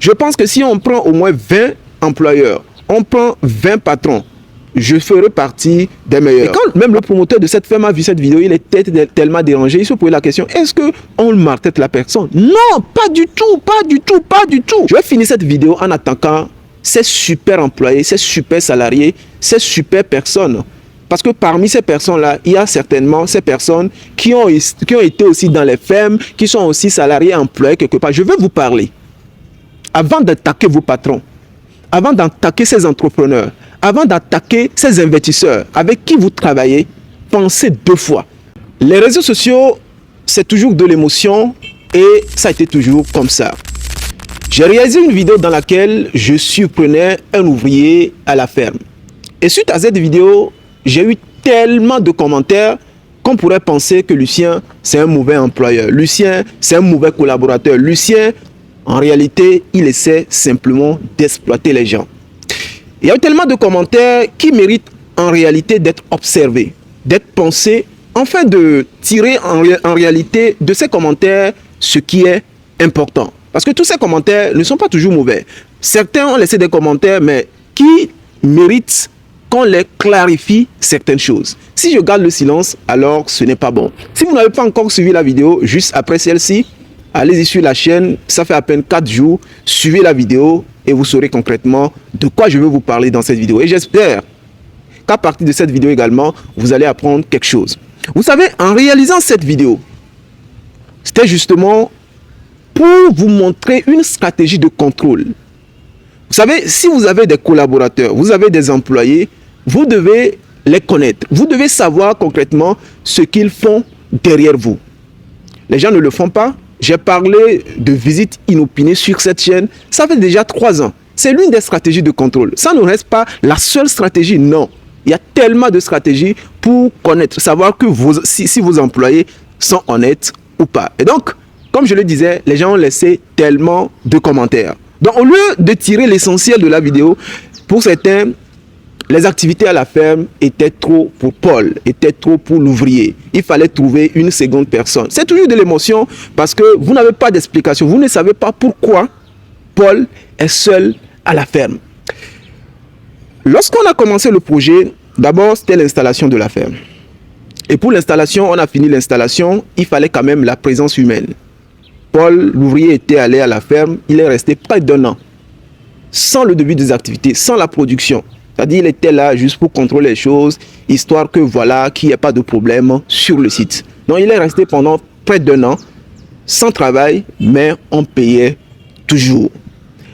Je pense que si on prend au moins 20 employeurs, on prend 20 patrons, je ferai partie des meilleurs. Et quand même le promoteur de cette firme a vu cette vidéo, il était tellement dérangé, il se posait la question, est-ce qu'on martèle la personne? Non, pas du tout, pas du tout, pas du tout. Je vais finir cette vidéo en attaquant ces super employés, ces super salariés, ces super personnes. Parce que parmi ces personnes-là, il y a certainement ces personnes qui ont été aussi dans les fermes, qui sont aussi salariés, employés quelque part. Je veux vous parler. Avant d'attaquer vos patrons, avant d'attaquer ces entrepreneurs, avant d'attaquer ces investisseurs avec qui vous travaillez, pensez 2 fois. Les réseaux sociaux, c'est toujours de l'émotion et ça a été toujours comme ça. J'ai réalisé une vidéo dans laquelle je surprenais un ouvrier à la ferme. Et suite à cette vidéo, j'ai eu tellement de commentaires qu'on pourrait penser que Lucien, c'est un mauvais employeur. Lucien, c'est un mauvais collaborateur. Lucien, en réalité, il essaie simplement d'exploiter les gens. Il y a eu tellement de commentaires qui méritent en réalité d'être observés, d'être pensés, afin de tirer en réalité de ces commentaires ce qui est important. Parce que tous ces commentaires ne sont pas toujours mauvais. Certains ont laissé des commentaires, mais qui méritent qu'on les clarifie certaines choses. Si je garde le silence, alors ce n'est pas bon. Si vous n'avez pas encore suivi la vidéo, juste après celle-ci, allez-y sur la chaîne, ça fait à peine 4 jours, suivez la vidéo et vous saurez concrètement de quoi je veux vous parler dans cette vidéo. Et j'espère qu'à partir de cette vidéo également, vous allez apprendre quelque chose. Vous savez, en réalisant cette vidéo, c'était justement pour vous montrer une stratégie de contrôle. Vous savez, si vous avez des collaborateurs, vous avez des employés, vous devez les connaître. Vous devez savoir concrètement ce qu'ils font derrière vous. Les gens ne le font pas. J'ai parlé de visites inopinées sur cette chaîne. Ça fait déjà 3 ans. C'est l'une des stratégies de contrôle. Ça ne reste pas la seule stratégie, non. Il y a tellement de stratégies pour connaître, savoir que si vos employés sont honnêtes ou pas. Et donc, comme je le disais, les gens ont laissé tellement de commentaires. Donc, au lieu de tirer l'essentiel de la vidéo, pour certains, les activités à la ferme étaient trop pour Paul, étaient trop pour l'ouvrier. Il fallait trouver une seconde personne. C'est toujours de l'émotion parce que vous n'avez pas d'explication. Vous ne savez pas pourquoi Paul est seul à la ferme. Lorsqu'on a commencé le projet, d'abord c'était l'installation de la ferme. Et pour l'installation, on a fini l'installation, il fallait quand même la présence humaine. Paul, l'ouvrier, était allé à la ferme, il est resté près d'1 an, sans le début des activités, sans la production. C'est-à-dire qu'il était là juste pour contrôler les choses, histoire que voilà, qu'il n'y ait pas de problème sur le site. Donc il est resté pendant près d'1 an, sans travail, mais on payait toujours.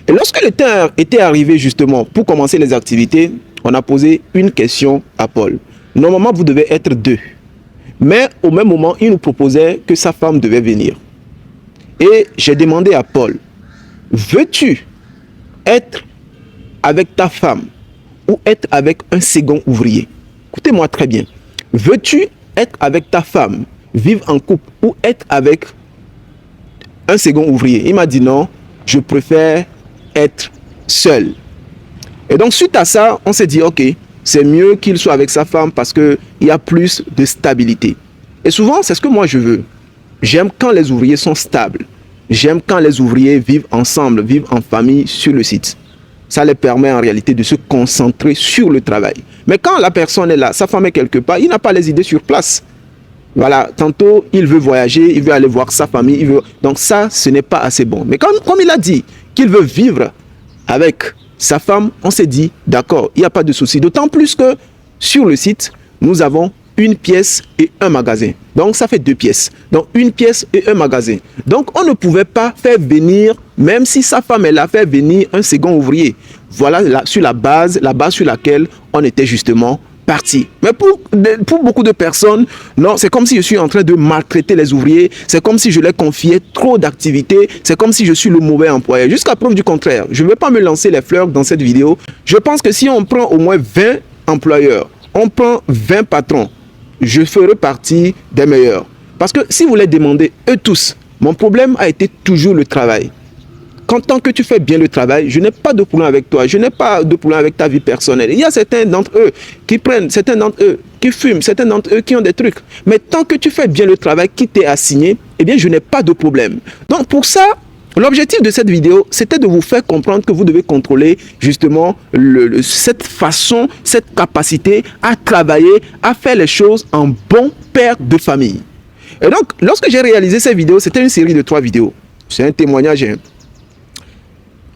Et lorsque le temps était arrivé justement pour commencer les activités, on a posé une question à Paul. Normalement, vous devez être 2. Mais au même moment, il nous proposait que sa femme devait venir. Et j'ai demandé à Paul, veux-tu être avec ta femme ou être avec un second ouvrier? Écoutez-moi très bien. Veux-tu être avec ta femme, vivre en couple ou être avec un second ouvrier? Il m'a dit non, je préfère être seul. Et donc suite à ça, on s'est dit ok, c'est mieux qu'il soit avec sa femme parce qu'il y a plus de stabilité. Et souvent, c'est ce que moi je veux. J'aime quand les ouvriers sont stables. J'aime quand les ouvriers vivent ensemble, vivent en famille sur le site. Ça les permet en réalité de se concentrer sur le travail. Mais quand la personne est là, sa femme est quelque part, il n'a pas les idées sur place. Voilà, tantôt il veut voyager, il veut aller voir sa famille, donc ça, ce n'est pas assez bon. Mais comme il a dit qu'il veut vivre avec sa femme, on s'est dit, d'accord, il n'y a pas de souci. D'autant plus que sur le site, nous avons une pièce et un magasin. Donc ça fait 2 pièces. Donc une pièce et un magasin. Donc on ne pouvait pas faire venir, même si sa femme est là, faire venir un second ouvrier. Voilà sur la base sur laquelle on était justement parti. Mais pour beaucoup de personnes, non, c'est comme si je suis en train de maltraiter les ouvriers. C'est comme si je leur confiais trop d'activités. C'est comme si je suis le mauvais employé. Jusqu'à preuve du contraire, je ne vais pas me lancer les fleurs dans cette vidéo. Je pense que si on prend au moins 20 employeurs, on prend 20 patrons, je ferai partie des meilleurs. Parce que si vous les demandez, eux tous, mon problème a été toujours le travail. Quand tant que tu fais bien le travail, je n'ai pas de problème avec toi, je n'ai pas de problème avec ta vie personnelle. Il y a certains d'entre eux qui prennent, certains d'entre eux qui fument, certains d'entre eux qui ont des trucs. Mais tant que tu fais bien le travail qui t'est assigné, eh bien je n'ai pas de problème. Donc pour ça, L'objectif de cette vidéo, c'était de vous faire comprendre que vous devez contrôler justement cette façon, cette capacité à travailler, à faire les choses en bon père de famille. Et donc, lorsque j'ai réalisé cette vidéo, c'était une série de 3 vidéos. C'est un témoignage.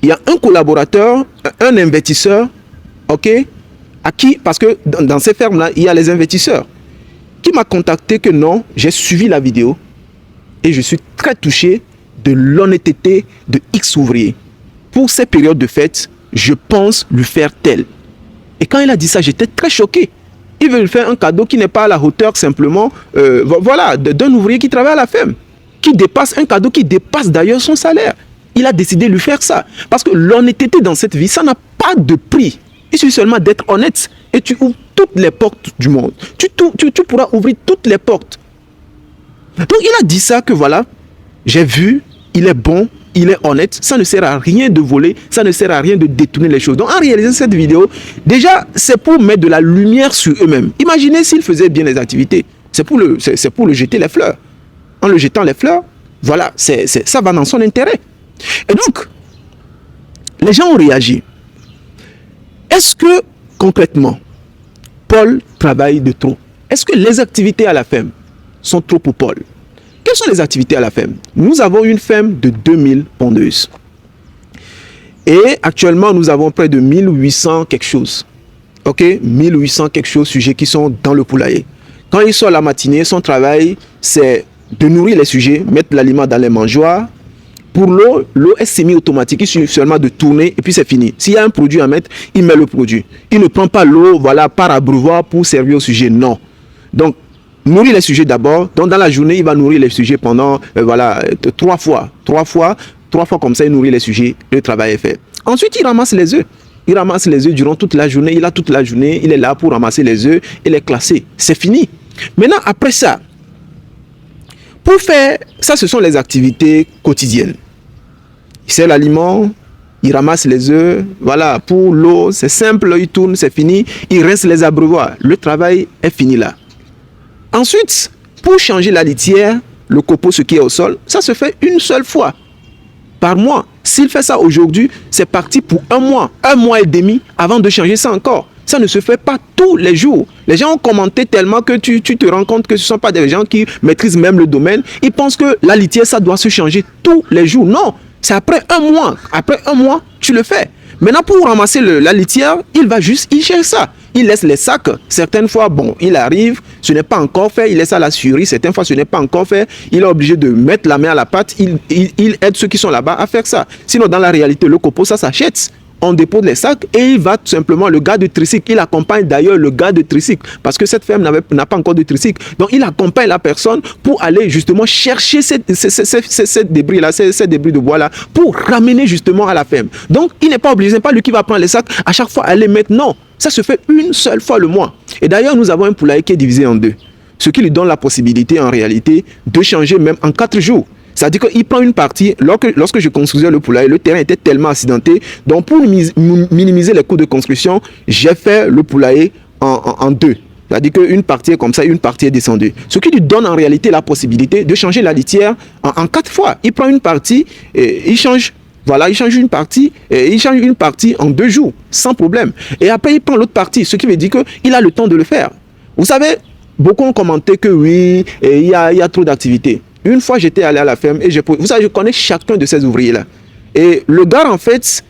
Il y a un collaborateur, un investisseur, ok, à qui, parce que dans ces fermes-là, il y a les investisseurs, qui m'a contacté que non, j'ai suivi la vidéo et je suis très touché de l'honnêteté de X ouvrier. Pour ces périodes de fête, je pense lui faire tel. Et quand il a dit ça, j'étais très choqué. Il veut lui faire un cadeau qui n'est pas à la hauteur simplement voilà, d'un ouvrier qui travaille à la ferme, qui dépasse un cadeau qui dépasse d'ailleurs son salaire. Il a décidé de lui faire ça. Parce que l'honnêteté dans cette vie, ça n'a pas de prix. Il suffit seulement d'être honnête et tu ouvres toutes les portes du monde. Tu pourras ouvrir toutes les portes. Donc il a dit ça que voilà, j'ai vu, il est bon, il est honnête, ça ne sert à rien de voler, ça ne sert à rien de détourner les choses. Donc en réalisant cette vidéo, déjà c'est pour mettre de la lumière sur eux-mêmes. Imaginez s'ils faisaient bien les activités, c'est pour le jeter les fleurs. En le jetant les fleurs, voilà, ça va dans son intérêt. Et donc, les gens ont réagi. Est-ce que concrètement, Paul travaille de trop? Est-ce que les activités à la ferme sont trop pour Paul? Quelles sont les activités à la ferme? Nous avons une ferme de 2000 pondeuses. Et actuellement, nous avons près de 1800 quelque chose. Ok? 1800 quelque chose sujets qui sont dans le poulailler. Quand il sort la matinée, son travail, c'est de nourrir les sujets, mettre l'aliment dans les mangeoires. Pour l'eau, l'eau est semi-automatique. Il suffit seulement de tourner et puis c'est fini. S'il y a un produit à mettre, il met le produit. Il ne prend pas l'eau, voilà, par abreuvoir pour servir au sujet. Non. Donc, nourrir les sujets d'abord. Donc, dans la journée, il va nourrir les sujets pendant, voilà, 3 fois. 3 fois comme ça, il nourrit les sujets. Le travail est fait. Ensuite, il ramasse les œufs. Il ramasse les œufs durant toute la journée. Il a toute la journée. Il est là pour ramasser les œufs et les classer. C'est fini. Maintenant, après ça, pour faire ça, ce sont les activités quotidiennes. Il sert l'aliment, il ramasse les œufs, voilà, pour l'eau, c'est simple, il tourne, c'est fini, il rince les abreuvoirs. Le travail est fini là. Ensuite, pour changer la litière, le copeau, ce qui est au sol, ça se fait une seule fois par mois. S'il fait ça aujourd'hui, c'est parti pour 1 mois, 1 mois et demi avant de changer ça encore. Ça ne se fait pas tous les jours. Les gens ont commenté tellement que tu te rends compte que ce ne sont pas des gens qui maîtrisent même le domaine. Ils pensent que la litière, ça doit se changer tous les jours. Non, c'est après 1 mois. Après 1 mois, tu le fais. Maintenant, pour ramasser la litière, il cherche ça. Il laisse les sacs. Certaines fois, bon, il arrive, ce n'est pas encore fait. Il laisse à la scierie. Certaines fois, ce n'est pas encore fait. Il est obligé de mettre la main à la pâte. Il aide ceux qui sont là-bas à faire ça. Sinon, dans la réalité, le copeau, ça s'achète. On dépose les sacs et il va tout simplement, le gars de tricycle, il accompagne d'ailleurs le gars de tricycle parce que cette ferme n'a pas encore de tricycle. Donc il accompagne la personne pour aller justement chercher ces débris-là, ces débris de bois-là pour ramener justement à la ferme. Donc il n'est pas obligé, ce n'est pas lui qui va prendre les sacs à chaque fois aller mettre. Non, ça se fait une seule fois le mois. Et d'ailleurs, nous avons un poulailler qui est divisé en 2. Ce qui lui donne la possibilité en réalité de changer même en 4 jours. C'est-à-dire qu'il prend une partie, lorsque je construisais le poulailler, le terrain était tellement accidenté. Donc pour minimiser les coûts de construction, j'ai fait le poulailler en 2. C'est-à-dire qu'une partie est comme ça, une partie est descendue. Ce qui lui donne en réalité la possibilité de changer la litière en 4 fois. Il prend une partie et il change. Voilà, il change une partie et il change une partie en 2 jours, sans problème. Et après, il prend l'autre partie, ce qui veut dire qu'il a le temps de le faire. Vous savez, beaucoup ont commenté que oui, il y a trop d'activités. Une fois, j'étais allé à la ferme et vous savez, je connais chacun de ces ouvriers-là. Et le gars, en fait,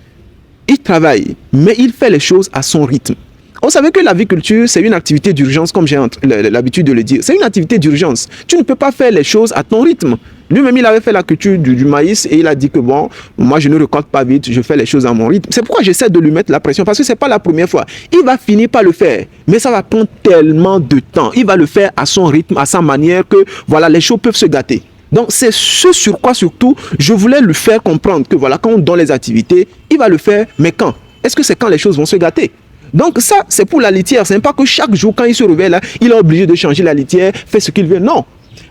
il travaille, mais il fait les choses à son rythme. Vous savez que l'aviculture, c'est une activité d'urgence, comme j'ai l'habitude de le dire. C'est une activité d'urgence. Tu ne peux pas faire les choses à ton rythme. Lui-même, il avait fait la culture du maïs et il a dit que bon, moi, je ne récolte pas vite, je fais les choses à mon rythme. C'est pourquoi j'essaie de lui mettre la pression, parce que ce n'est pas la première fois. Il va finir par le faire, mais ça va prendre tellement de temps. Il va le faire à son rythme, à sa manière que, voilà, les choses peuvent se gâter. Donc, c'est ce sur quoi, surtout, je voulais lui faire comprendre que, voilà, quand on donne les activités, il va le faire, mais quand? Est-ce que c'est quand les choses vont se gâter? Donc ça, c'est pour la litière. Ce n'est pas que chaque jour, quand il se réveille là, il est obligé de changer la litière, fait ce qu'il veut. Non.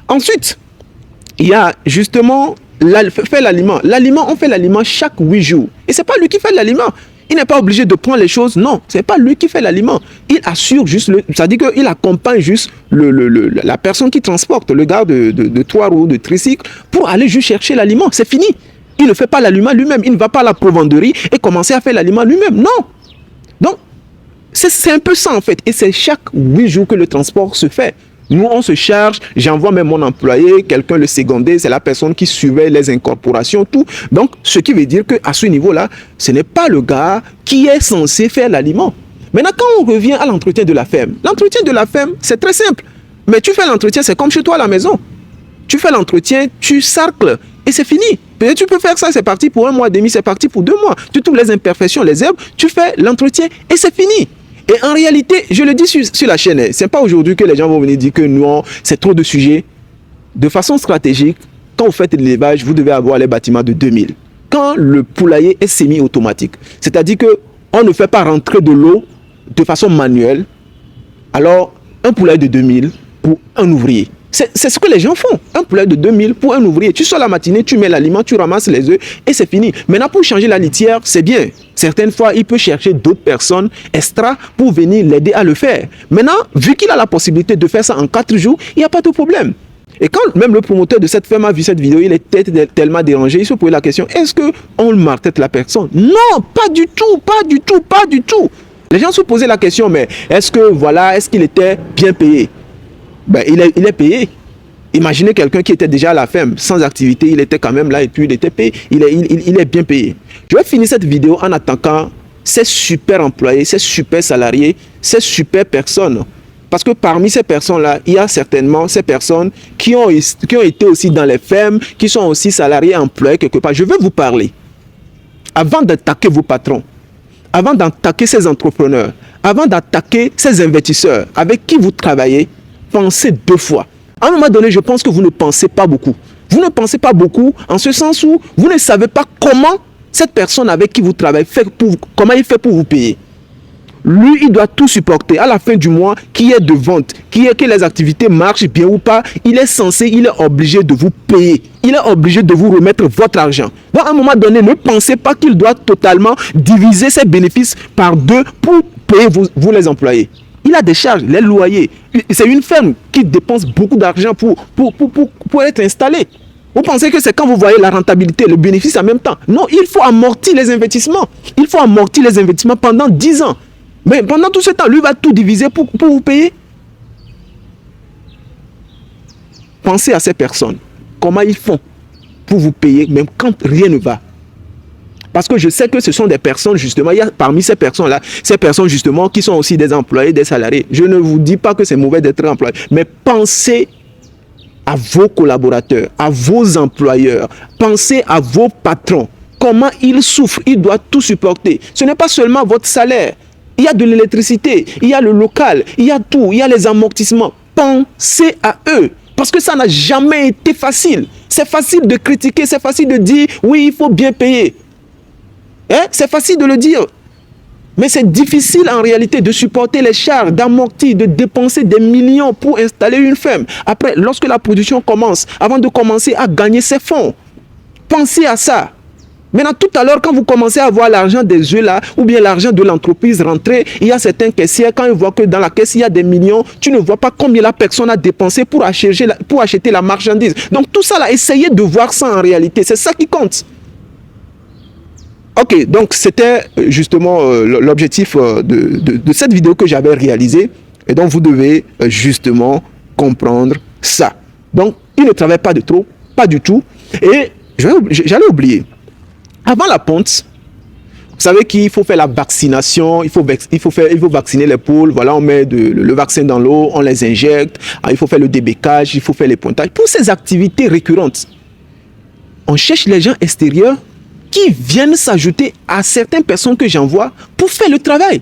Ensuite, il y a justement fait l'aliment. L'aliment, on fait l'aliment chaque 8 jours. Et ce n'est pas lui qui fait l'aliment. Il n'est pas obligé de prendre les choses. Non, ce n'est pas lui qui fait l'aliment. Il assure juste, c'est-à-dire qu'il accompagne juste la personne qui transporte, le gars de 3 roues, de tricycle, pour aller juste chercher l'aliment. C'est fini. Il ne fait pas l'aliment lui-même. Il ne va pas à la provenderie et commencer à faire l'aliment lui-même. Non. Donc, c'est un peu ça en fait. Et c'est chaque 8 jours que le transport se fait. Nous, on se charge, j'envoie même mon employé, quelqu'un le secondé, c'est la personne qui surveille les incorporations, tout. Donc, ce qui veut dire qu'à ce niveau-là, ce n'est pas le gars qui est censé faire l'aliment. Maintenant, quand on revient à l'entretien de la ferme, l'entretien de la ferme, c'est très simple. Mais tu fais l'entretien, c'est comme chez toi à la maison. Tu fais l'entretien, tu sarcles et c'est fini. Peut-être tu peux faire ça, c'est parti pour 1 mois et demi, c'est parti pour 2 mois. Tu trouves les imperfections, les herbes, tu fais l'entretien et c'est fini. Et en réalité, je le dis sur la chaîne, c'est pas aujourd'hui que les gens vont venir dire que non, c'est trop de sujets. De façon stratégique, quand vous faites l'élevage, vous devez avoir les bâtiments de 2000. Quand le poulailler est semi-automatique, c'est-à-dire qu'on ne fait pas rentrer de l'eau de façon manuelle, alors un poulailler de 2000 pour un ouvrier. C'est ce que les gens font. Un poulet de 2000 pour un ouvrier. Tu sors la matinée, tu mets l'aliment, tu ramasses les œufs et c'est fini. Maintenant, pour changer la litière, c'est bien. Certaines fois, il peut chercher d'autres personnes extra pour venir l'aider à le faire. Maintenant, vu qu'il a la possibilité de faire ça en 4 jours, il n'y a pas de problème. Et quand même le promoteur de cette ferme a vu cette vidéo, il était tellement dérangé, il se posait la question, est-ce qu'on martèle la personne? Non, pas du tout, pas du tout, pas du tout. Les gens se posaient la question, mais est-ce qu'il était bien payé? Ben, il est payé. Imaginez quelqu'un qui était déjà à la ferme, sans activité, il était quand même là et puis il était payé. Il est bien payé. Je vais finir cette vidéo en attaquant ces super employés, ces super salariés, ces super personnes. Parce que parmi ces personnes-là, il y a certainement ces personnes qui ont été aussi dans les fermes, qui sont aussi salariés, employés quelque part. Je vais vous parler. Avant d'attaquer vos patrons, avant d'attaquer ces entrepreneurs, avant d'attaquer ces investisseurs avec qui vous travaillez, pensez 2 fois. À un moment donné, je pense que vous ne pensez pas beaucoup. Vous ne pensez pas beaucoup en ce sens où vous ne savez pas comment cette personne avec qui vous travaillez comment il fait pour vous payer. Lui, il doit tout supporter. À la fin du mois, qui est de vente, que les activités marchent bien ou pas, il est obligé de vous payer. Il est obligé de vous remettre votre argent. Donc, à un moment donné, ne pensez pas qu'il doit totalement diviser ses bénéfices par 2 pour payer vous les employés. Il a des charges, les loyers. C'est une ferme qui dépense beaucoup d'argent pour être installée. Vous pensez que c'est quand vous voyez la rentabilité, le bénéfice en même temps? Non, il faut amortir les investissements. Il faut amortir les investissements pendant 10 ans. Mais pendant tout ce temps, lui va tout diviser pour vous payer. Pensez à ces personnes. Comment ils font pour vous payer, même quand rien ne va. Parce que je sais que ce sont des personnes, justement, il y a parmi ces personnes-là, ces personnes, justement, qui sont aussi des employés, des salariés. Je ne vous dis pas que c'est mauvais d'être employé, mais pensez à vos collaborateurs, à vos employeurs, pensez à vos patrons. Comment ils souffrent, ils doivent tout supporter. Ce n'est pas seulement votre salaire. Il y a de l'électricité, il y a le local, il y a tout, il y a les amortissements. Pensez à eux. Parce que ça n'a jamais été facile. C'est facile de critiquer, c'est facile de dire, oui, il faut bien payer. C'est facile de le dire, mais c'est difficile en réalité de supporter les charges, d'amortir, de dépenser des millions pour installer une ferme. Après, lorsque la production commence, avant de commencer à gagner ses fonds, pensez à ça. Maintenant, tout à l'heure, quand vous commencez à voir l'argent des œufs là, ou bien l'argent de l'entreprise rentrer, il y a certains caissiers, quand ils voient que dans la caisse, il y a des millions, tu ne vois pas combien la personne a dépensé pour acheter la marchandise. Donc tout ça là, essayez de voir ça en réalité, c'est ça qui compte. Ok, donc c'était justement l'objectif de cette vidéo que j'avais réalisée. Et donc vous devez justement comprendre ça. Donc il ne travaille pas de trop, pas du tout. Et j'allais oublier. Avant la ponte, vous savez qu'il faut faire la vaccination, il faut vacciner les poules. Voilà, on met le vaccin dans l'eau, on les injecte. Il faut faire le débécage, il faut faire les pontages. Pour ces activités récurrentes, on cherche les gens extérieurs qui viennent s'ajouter à certaines personnes que j'envoie pour faire le travail.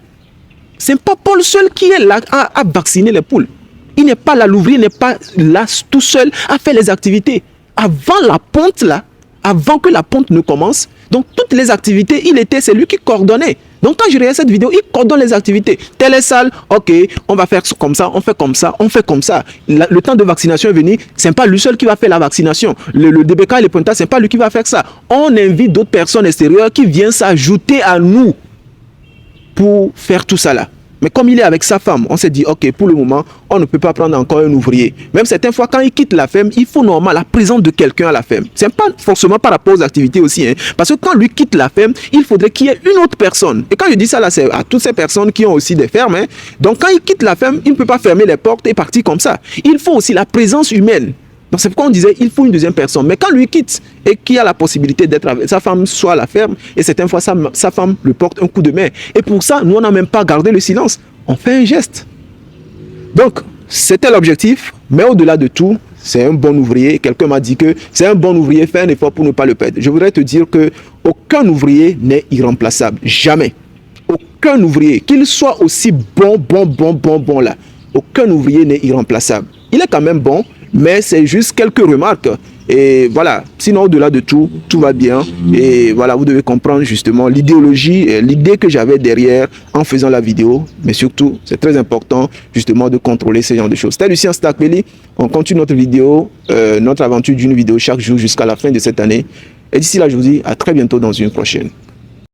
Ce n'est pas Paul seul qui est là à vacciner les poules. Il n'est pas là, l'ouvrier n'est pas là tout seul à faire les activités. Avant la ponte là, avant que la ponte ne commence, donc toutes les activités, c'est lui qui coordonnait. Donc quand je regarde cette vidéo, il coordonne les activités. Telle est salle, ok, on va faire comme ça, on fait comme ça, on fait comme ça. Le temps de vaccination est venu, ce n'est pas lui seul qui va faire la vaccination. Le DBK et le pointage, ce n'est pas lui qui va faire ça. On invite d'autres personnes extérieures qui viennent s'ajouter à nous pour faire tout ça là. Mais comme il est avec sa femme, on s'est dit, ok, pour le moment, on ne peut pas prendre encore un ouvrier. Même certaines fois, quand il quitte la ferme, il faut normalement la présence de quelqu'un à la ferme. Ce n'est pas forcément par rapport aux activités aussi. Hein, parce que quand lui quitte la ferme, il faudrait qu'il y ait une autre personne. Et quand je dis ça, là, c'est à toutes ces personnes qui ont aussi des fermes. Hein, donc quand il quitte la ferme, il ne peut pas fermer les portes et partir comme ça. Il faut aussi la présence humaine. Donc c'est pourquoi on disait il faut une deuxième personne. Mais quand lui quitte et qu'il a la possibilité d'être avec sa femme soit à la ferme, et certaines fois sa femme lui porte un coup de main. Et pour ça, nous on n'a même pas gardé le silence. On fait un geste. Donc c'était l'objectif, mais au-delà de tout, c'est un bon ouvrier. Quelqu'un m'a dit que c'est un bon ouvrier, fais un effort pour ne pas le perdre. Je voudrais te dire que aucun ouvrier n'est irremplaçable. Jamais. Aucun ouvrier, qu'il soit aussi bon là, aucun ouvrier n'est irremplaçable. Il est quand même bon, mais c'est juste quelques remarques. Et voilà, sinon au-delà de tout, tout va bien. Et voilà, vous devez comprendre justement l'idéologie, l'idée que j'avais derrière en faisant la vidéo. Mais surtout, c'est très important justement de contrôler ce genre de choses. C'était Lucien Stakpeli. On continue notre vidéo, notre aventure d'une vidéo chaque jour jusqu'à la fin de cette année. Et d'ici là, je vous dis à très bientôt dans une prochaine.